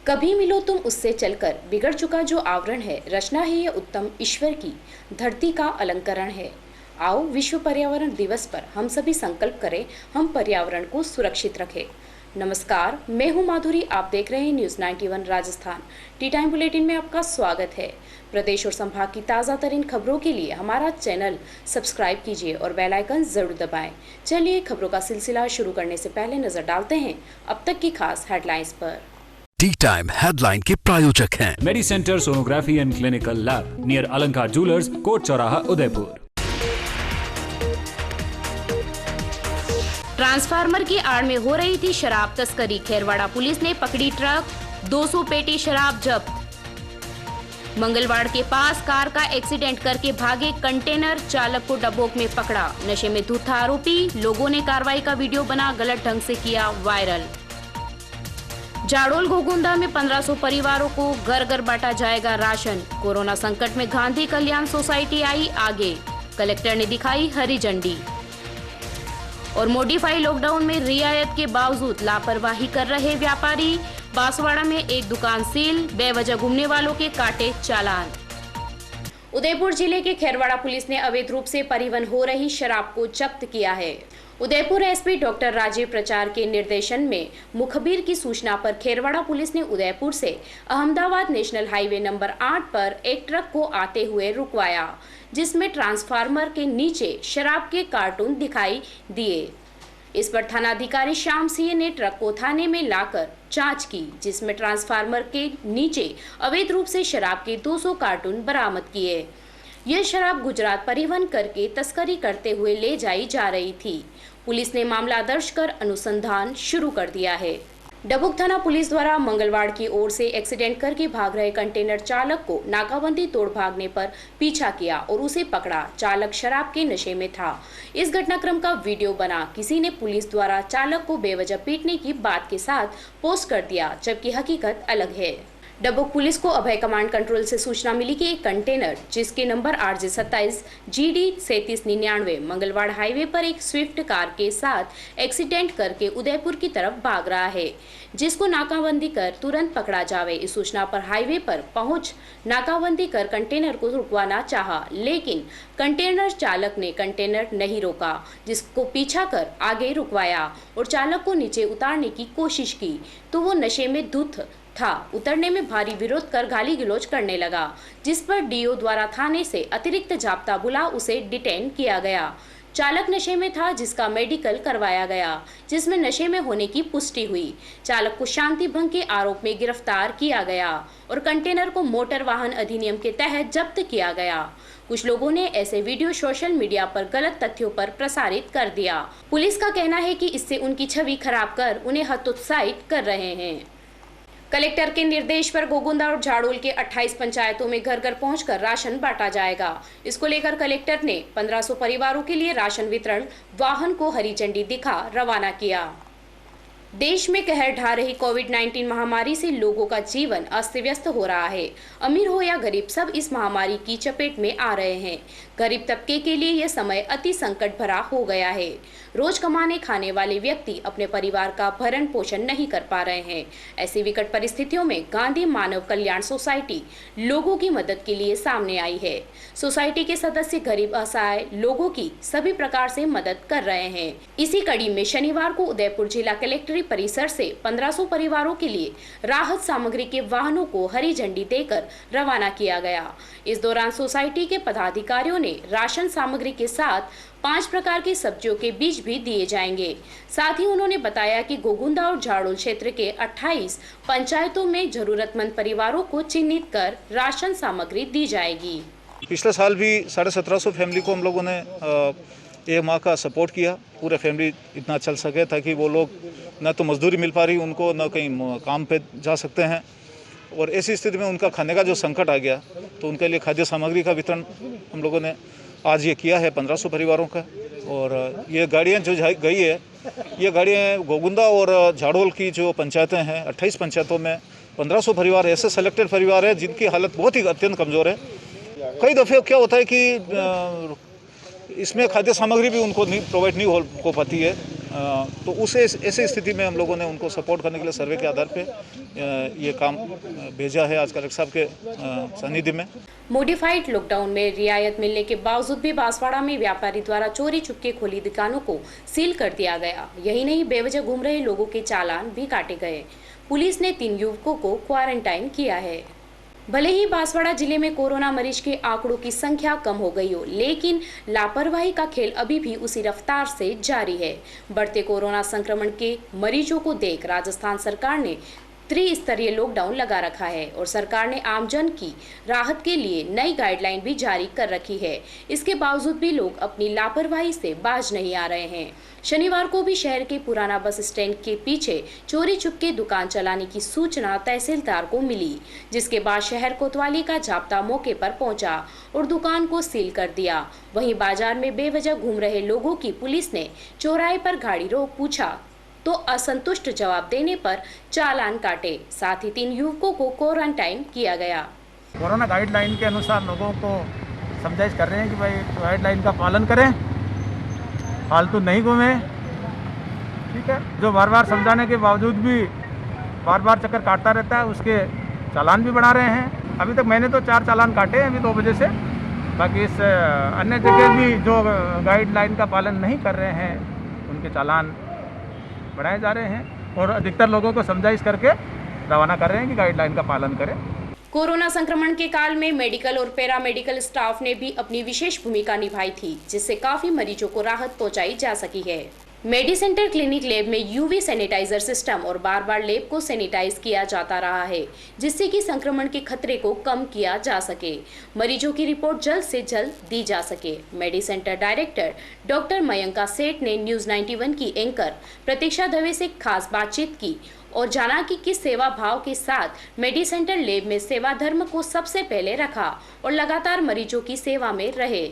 कभी मिलो तुम उससे चलकर बिगड़ चुका जो आवरण है, रचना है ये उत्तम ईश्वर की, धरती का अलंकरण है। आओ विश्व पर्यावरण दिवस पर हम सभी संकल्प करें, हम पर्यावरण को सुरक्षित रखें। नमस्कार, मैं हूं माधुरी, आप देख रहे हैं news 91 Rajasthan. T time bulletin में आपका स्वागत है। प्रदेश और संभाग की ताज़ा तरीन खबरों के लिए हमारा चैनल सब्सक्राइब कीजिए और बेल आइकन जरूर दबाएं। चलिए खबरों का सिलसिला शुरू करने से पहले नजर डालते हैं अब तक की खास हेडलाइंस पर। टी टाइम हेडलाइन के प्रायोजक हैं medi center sonography and clinical lab near Alankar jewellers, court चौराहा, उदयपुर। ट्रांसफार्मर की आड़ में हो रही थी शराब तस्करी, खेरवाड़ा पुलिस ने पकड़ी ट्रक, 200 पेटी शराब जब्त। मंगलवाड़ के पास कार का एक्सीडेंट करके भागे कंटेनर चालक को डबोक में पकड़ा, नशे में धुत था आरोपी, लोगों ने कार्रवाई का वीडियो बना गलत ढंग से किया वायरल। जाडोल घोगुंदा में 1500 परिवारों को घर घर बांटा जाएगा राशन, कोरोना संकट में गांधी कल्याण सोसाइटी आई आगे, कलेक्टर ने दिखाई हरी झंडी। और मॉडिफाई लॉकडाउन में रियायत के बावजूद लापरवाही कर रहे व्यापारी, बांसवाड़ा में एक दुकान सील, बेवजह घूमने वालों के काटे चालान। उदयपुर जिले के खेरवाड़ा पुलिस ने अवैध रूप से परिवहन हो रही शराब को जब्त किया है। उदयपुर एसपी डॉक्टर राजीव प्रचार के निर्देशन में मुखबिर की सूचना पर खेरवाड़ा पुलिस ने उदयपुर से अहमदाबाद नेशनल हाईवे नंबर 8 पर एक ट्रक को आते हुए रुकवाया, जिसमें ट्रांसफार्मर के नीचे शराब के कार्टून दिखाई दिए। इस पर थानाधिकारी श्याम सिंह ने ट्रक को थाने में लाकर जांच की, जिसमें ट्रांसफार्मर के नीचे अवैध रूप से शराब के 200 कार्टून बरामद किए। यह शराब गुजरात परिवहन करके तस्करी करते हुए ले जाई जा रही थी। पुलिस ने मामला दर्ज कर अनुसंधान शुरू कर दिया है। डबुक थाना पुलिस द्वारा मंगलवार की ओर से एक्सीडेंट करके भाग रहे कंटेनर चालक को नाकाबंदी तोड़ भागने पर पीछा किया और उसे पकड़ा। चालक शराब के नशे में था। इस घटनाक्रम का वीडियो बना किसी ने पुलिस द्वारा चालक को बेवजह पीटने की बात के साथ पोस्ट कर दिया, जबकि हकीकत अलग है। डबुक पुलिस को अभय कमांड कंट्रोल से सूचना मिली कि एक कंटेनर जिसके number RJ27 GD 3799 Mangalwad highway पर एक स्विफ्ट कार के साथ एक्सीडेंट करके उदयपुर की तरफ भाग रहा है, जिसको नाकाबंदी कर तुरंत पकड़ा जावे। इस सूचना पर हाईवे पर पहुंच नाकाबंदी कर कंटेनर को रुकवाना चाहा, लेकिन कंटेनर चालक ने कंटेनर नहीं रोका, जिसको पीछा कर आगे रुकवाया और चालक को नीचे उतारने की कोशिश की, तो वो नशे में धुत था। उतरने में भारी विरोध कर गाली गलौज करने लगा, जिस पर डीओ द्वारा थाने से अतिरिक्त जाब्ता बुला उसे डिटेन किया गया। चालक नशे में था, जिसका मेडिकल करवाया गया, जिसमें नशे में होने की पुष्टि हुई। चालक को शांति भंग के आरोप में गिरफ्तार किया गया और कंटेनर को मोटर वाहन अधिनियम के तहत जब्त किया गया। कुछ लोगों ने ऐसे वीडियो सोशल मीडिया पर गलत तथ्यों पर प्रसारित कर दिया। पुलिस का कहना है कि इससे उनकी छवि खराब कर उन्हें हतोत्साहित कर रहे हैं। कलेक्टर के निर्देश पर घोगुंदा और झाड़ोल के 28 पंचायतों में घर घर पहुंचकर राशन बांटा जाएगा। इसको लेकर कलेक्टर ने 1500 परिवारों के लिए राशन वितरण वाहन को हरी झंडी दिखा रवाना किया। देश में कहर ढा रही कोविड-19 महामारी से लोगों का जीवन अस्त व्यस्त हो रहा है। अमीर हो या गरीब, सब इस महामारी की चपेट में आ रहे हैं। गरीब तबके के लिए यह समय अति संकट भरा हो गया है। रोज कमाने खाने वाले व्यक्ति अपने परिवार का भरण पोषण नहीं कर पा रहे हैं। ऐसी विकट परिस्थितियों में गांधी मानव कल्याण सोसाइटी लोगों की मदद के लिए सामने आई है। सोसाइटी के सदस्य गरीब असहाय लोगों की सभी प्रकार से मदद कर रहे हैं। इसी कड़ी में शनिवार को उदयपुर जिला कलेक्ट्री परिसर से 1500 परिवारों के लिए राहत सामग्री के वाहनों को हरी झंडी देकर रवाना किया गया। इस दौरान सोसाइटी के पदाधिकारियों ने राशन सामग्री के साथ 5 प्रकार की सब्जियों के बीज भी दिए जाएंगे। साथ ही उन्होंने बताया कि घोगुंदा और झाड़ोल क्षेत्र के 28 पंचायतों में जरूरतमंद परिवारों को चिन्हित कर राशन सामग्री दी जाएगी। पिछले साल भी 1750 फैमिली को हम लोगों ने एक माह का सपोर्ट किया। पूरे फैमिली इतना चल सके ताकि वो लोग न तो मजदूरी मिल पा रही उनको, न कहीं काम पे जा सकते हैं, और ऐसी स्थिति में उनका खाने का जो संकट आ गया, तो उनके लिए खाद्य सामग्री का वितरण हम लोगों ने आज ये किया है 1500 परिवारों का। और ये गाड़ियाँ जो गई है, ये गाड़ियाँ घोगुंदा और झाड़ोल की जो पंचायतें हैं, 28 पंचायतों में 1500 परिवार ऐसे सेलेक्टेड परिवार है जिनकी हालत बहुत ही अत्यंत कमज़ोर है। कई दफ़े क्या होता है कि इसमें खाद्य सामग्री भी उनको प्रोवाइड नहीं हो पाती है। तो उस ऐसी स्थिति में हम लोगों ने उनको सपोर्ट करने के लिए सर्वे के आधार पे ये काम भेजा है आज कलेक्टर साहब के सानिध्य में। मॉडिफाइड लॉकडाउन में रियायत मिलने के बावजूद भी बांसवाड़ा में व्यापारी द्वारा चोरी छुपके खोली दुकानों को सील कर दिया गया। यही नहीं, बेवजह घूम रहे लोगों के चालान भी काटे गए। पुलिस ने 3 युवकों को क्वारंटाइन किया है। भले ही बांसवाड़ा जिले में कोरोना मरीज के आंकड़ों की संख्या कम हो गई हो, लेकिन लापरवाही का खेल अभी भी उसी रफ्तार से जारी है। बढ़ते कोरोना संक्रमण के मरीजों को देख राजस्थान सरकार ने त्रिस्तरीय लॉकडाउन लगा रखा है और सरकार ने आमजन की राहत के लिए नई गाइडलाइन भी जारी कर रखी है। इसके बावजूद भी लोग अपनी लापरवाही से बाज नहीं आ रहे हैं। शनिवार को भी शहर के पुराना बस स्टैंड के पीछे चोरी छुपके दुकान चलाने की सूचना तहसीलदार को मिली, जिसके बाद शहर कोतवाली का जाब्ता मौके पर पहुंचा और दुकान को सील कर दिया। वहीं बाजार में बेवजह घूम रहे लोगों की पुलिस ने चौराहे पर गाड़ी रोक पूछा तो असंतुष्ट जवाब देने पर चालान काटे। साथ ही 3 युवकों को क्वारंटाइन किया गया। कोरोना गाइडलाइन के अनुसार लोगों को समझाइश कर रहे हैं कि भाई गाइडलाइन का पालन करें, फालतू नहीं घूमें, ठीक है। जो बार बार समझाने के बावजूद भी बार बार चक्कर काटता रहता है, उसके चालान भी बढ़ा रहे हैं। अभी तक मैंने तो 4 चालान काटे हैं अभी 2 बजे से। बाकी इस अन्य जगह भी जो गाइडलाइन का पालन नहीं कर रहे हैं उनके चालान बढ़ाए जा रहे हैं और अधिकतर लोगों को समझाइश करके रवाना कर रहे हैं कि गाइडलाइन का पालन करें। कोरोना संक्रमण के काल में मेडिकल और पैरामेडिकल स्टाफ ने भी अपनी विशेष भूमिका निभाई थी, जिससे काफी मरीजों को राहत पहुंचाई जा सकी है। मेडी सेंटर क्लिनिक लैब में यूवी सैनिटाइजर सिस्टम और बार बार लैब को सैनिटाइज किया जाता रहा है, जिससे कि संक्रमण के खतरे को कम किया जा सके, मरीजों की रिपोर्ट जल्द से जल्द दी जा सके। मेडी सेंटर डायरेक्टर डॉक्टर मयंका सेठ ने न्यूज 91 की एंकर प्रतीक्षा दवे से खास बातचीत की और जाना कि किस सेवा भाव के साथ मेडी सेंटर लैब में सेवा धर्म को सबसे पहले रखा और लगातार मरीजों की सेवा में रहे।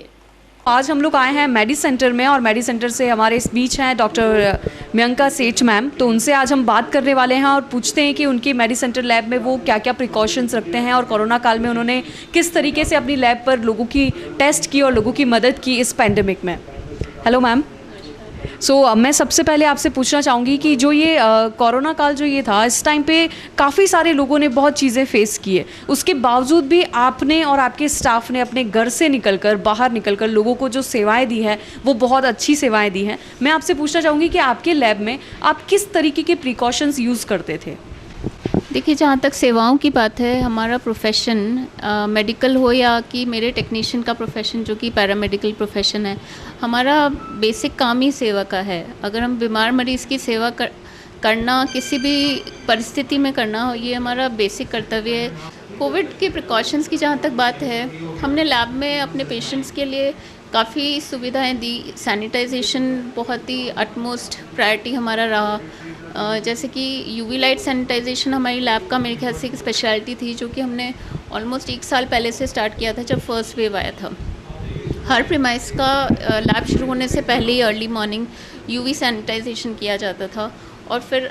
आज हम लोग आए हैं मेडी सेंटर में और मेडी सेंटर से हमारे इस बीच हैं डॉक्टर मयंका सेठ मैम। तो उनसे आज हम बात करने वाले हैं और पूछते हैं कि उनकी मेडी सेंटर लैब में वो क्या क्या प्रिकॉशंस रखते हैं और कोरोना काल में उन्होंने किस तरीके से अपनी लैब पर लोगों की टेस्ट की और लोगों की मदद की इस पैंडेमिक में। Hello ma'am. मैं सबसे पहले आपसे पूछना चाहूँगी कि जो ये कोरोना काल जो ये था, इस टाइम पे काफ़ी सारे लोगों ने बहुत चीज़ें फेस की है, उसके बावजूद भी आपने और आपके स्टाफ ने अपने घर से निकलकर बाहर निकलकर लोगों को जो सेवाएं दी हैं वो बहुत अच्छी सेवाएं दी हैं। मैं आपसे पूछना चाहूँगी कि आपके लैब में आप किस तरीके के प्रिकॉशंस यूज़ करते थे? देखिए, जहाँ तक सेवाओं की बात है, हमारा प्रोफेशन मेडिकल हो या कि मेरे टेक्नीशियन का प्रोफेशन जो कि पैरामेडिकल प्रोफेशन है, हमारा बेसिक काम ही सेवा का है। अगर हम बीमार मरीज़ की सेवा करना किसी भी परिस्थिति में करना हो, ये हमारा बेसिक कर्तव्य है। कोविड के प्रिकॉशंस की जहाँ तक बात है, हमने लैब में अपने पेशेंट्स के लिए काफ़ी सुविधाएं दी। सैनिटाइजेशन बहुत ही अटमोस्ट प्रायोरिटी हमारा रहा। जैसे कि यूवी लाइट सैनिटाइजेशन हमारी लैब का मेरे ख्याल से एक स्पेशलिटी थी, जो कि हमने ऑलमोस्ट 1 साल पहले से स्टार्ट किया था जब फर्स्ट वेव आया था। हर प्रीमाइस का लैब शुरू होने से पहले ही अर्ली मॉर्निंग यूवी सैनिटाइजेशन किया जाता था और फिर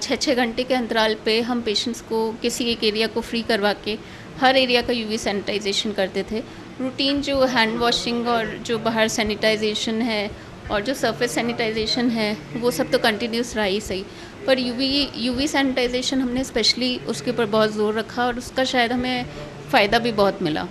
6-6 घंटे के अंतराल पे हम पेशेंट्स को किसी एक एरिया को फ्री करवा के हर एरिया का यूवी सैनिटाइजेशन करते थे। रूटीन जो हैंड वॉशिंग और जो बाहर सैनिटाइजेशन है और जो सरफेस सैनिटाइजेशन है वो सब तो कंटिन्यूस रहा ही सही, पर यूवी सैनिटाइजेशन हमने स्पेशली उसके ऊपर बहुत ज़ोर रखा और उसका शायद हमें फ़ायदा भी बहुत मिला।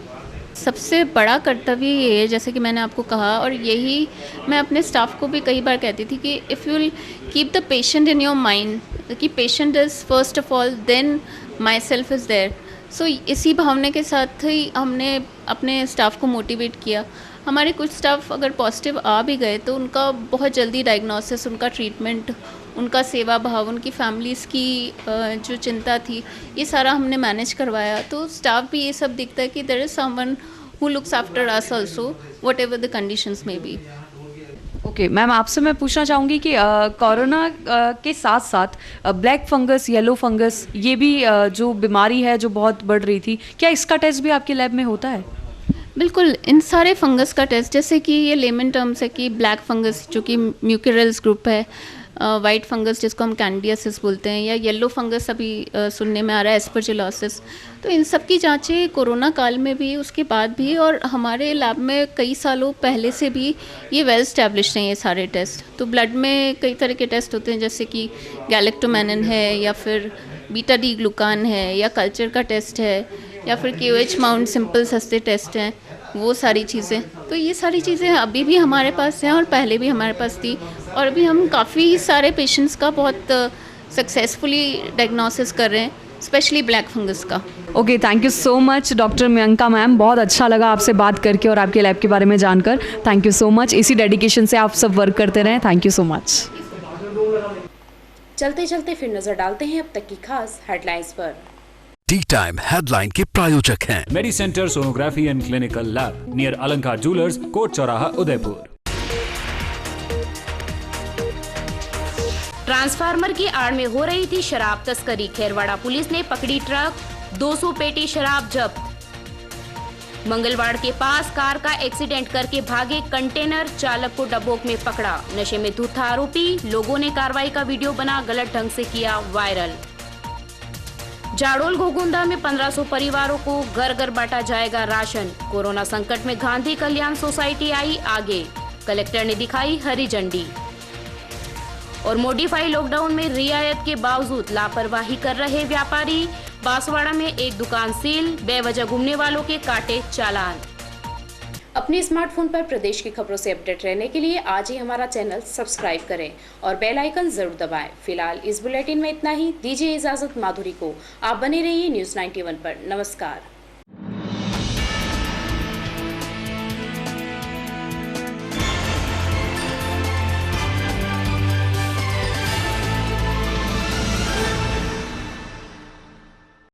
सबसे बड़ा कर्तव्य ये है, जैसे कि मैंने आपको कहा, और यही मैं अपने स्टाफ को भी कई बार कहती थी कि if you will keep the patient in your mind कि patient is first of all, then myself is there. So इसी भावना के साथ ही हमने अपने स्टाफ को मोटिवेट किया। हमारे कुछ स्टाफ अगर पॉजिटिव आ भी गए तो उनका बहुत जल्दी डायग्नोसिस, उनका ट्रीटमेंट, उनका सेवा भाव, उनकी फैमिलीज़ की जो चिंता थी, ये सारा हमने मैनेज करवाया। तो स्टाफ भी ये सब दिखता है कि there is someone who looks after us also, whatever the conditions में बी। ओके मैम, आपसे मैं पूछना चाहूँगी कि कोरोना के साथ साथ ब्लैक फंगस, येलो फंगस, ये भी जो बीमारी है जो बहुत बढ़ रही थी, क्या इसका टेस्ट भी आपके लैब में होता है? बिल्कुल, इन सारे फंगस का टेस्ट, जैसे कि ये लेमन टर्म्स है कि ब्लैक फंगस जो कि म्यूकरल्स ग्रुप है, वाइट फंगस जिसको हम कैंडिडियासिस बोलते हैं, या येलो फंगस अभी सुनने में आ रहा है एस्परजिलोसिस। तो इन सब की जांचें कोरोना काल में भी, उसके बाद भी, और हमारे लैब में कई सालों पहले से भी ये वेल स्टैब्लिश्ड हैं ये सारे टेस्ट। तो ब्लड में कई तरह के टेस्ट होते हैं, जैसे कि गैलेक्टोमेनिन है, या फिर बीटा डी ग्लूकान है, या कल्चर का टेस्ट है, या फिर KOH माउंट सिंपल सस्ते टेस्ट हैं, वो सारी चीज़ें। तो ये सारी चीज़ें अभी भी हमारे पास हैं और पहले भी हमारे पास थी, और अभी हम काफ़ी सारे पेशेंट्स का बहुत सक्सेसफुली डायग्नोसिस कर रहे हैं, स्पेशली ब्लैक फंगस का। Okay, thank you so much doctor Mayanka ma'am, बहुत अच्छा लगा आपसे बात करके और आपके लैब के बारे में जानकर। थैंक यू सो मच, इसी डेडिकेशन से आप सब वर्क करते रहें। Thank you so much. चलते चलते फिर नजर डालते हैं अब तक की खास हेडलाइंस पर। टी टाइम हेडलाइन के प्रायोजक हैं medi center sonography and clinical lab near Alankar jewellers, court चौराहा, उदयपुर। ट्रांसफार्मर की आड़ में हो रही थी शराब तस्करी, खेरवाड़ा पुलिस ने पकड़ी ट्रक, 200 पेटी शराब जब्त। मंगलवाड़ के पास कार का एक्सीडेंट करके भागे कंटेनर चालक को डब्बोक में पकड़ा, नशे में धुत था आरोपी, लोगों ने कार्रवाई का वीडियो बना गलत ढंग से किया वायरल। जाडोल घोगुंदा में 1500 परिवारों को घर घर बांटा जाएगा राशन, कोरोना संकट में गांधी कल्याण सोसाइटी आई आगे, कलेक्टर ने दिखाई हरी झंडी। और मॉडिफाई लॉकडाउन में रियायत के बावजूद लापरवाही कर रहे व्यापारी, बांसवाड़ा में एक दुकान सील, बेवजह घूमने वालों के काटे चालान। अपने स्मार्टफोन पर प्रदेश की खबरों से अपडेट रहने के लिए आज ही हमारा चैनल सब्सक्राइब करें और बेल आइकन जरूर दबाएं। फिलहाल इस बुलेटिन में इतना ही, दीजिए इजाजत माधुरी को। आप बने रहिए न्यूज़ 91 पर। नमस्कार।